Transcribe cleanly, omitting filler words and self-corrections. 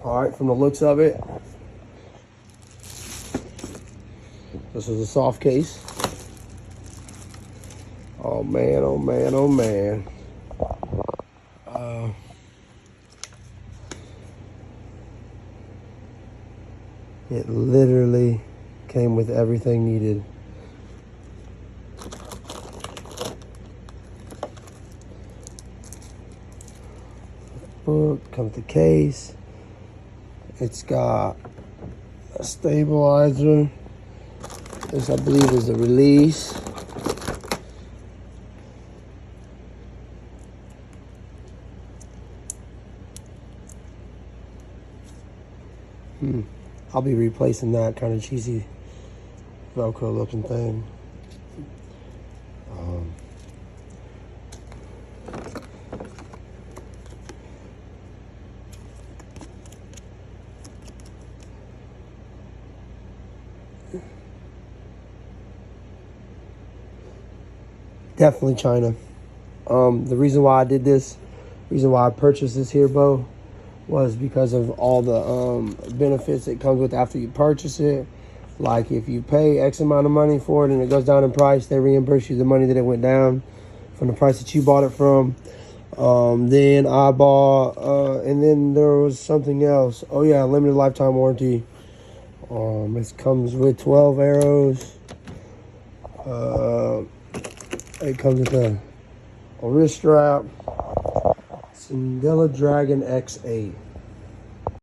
All right, from the looks of it, this is a soft case. Oh man, oh man, oh man. It literally came with everything needed. Book, comes the case. It's got a stabilizer. This, I believe, is a release. I'll be replacing that kind of cheesy Velcro looking thing. Definitely China. The reason why I did this, reason why I purchased this here bow, was because of all the benefits that comes with after you purchase it. Like if you pay X amount of money for it and it goes down in price, they reimburse you the money that it went down from the price that you bought it from. Then I bought, and then there was something else. Oh yeah, limited lifetime warranty. It comes with 12 arrows. It comes with a wrist strap. Sanlida Dragon X8.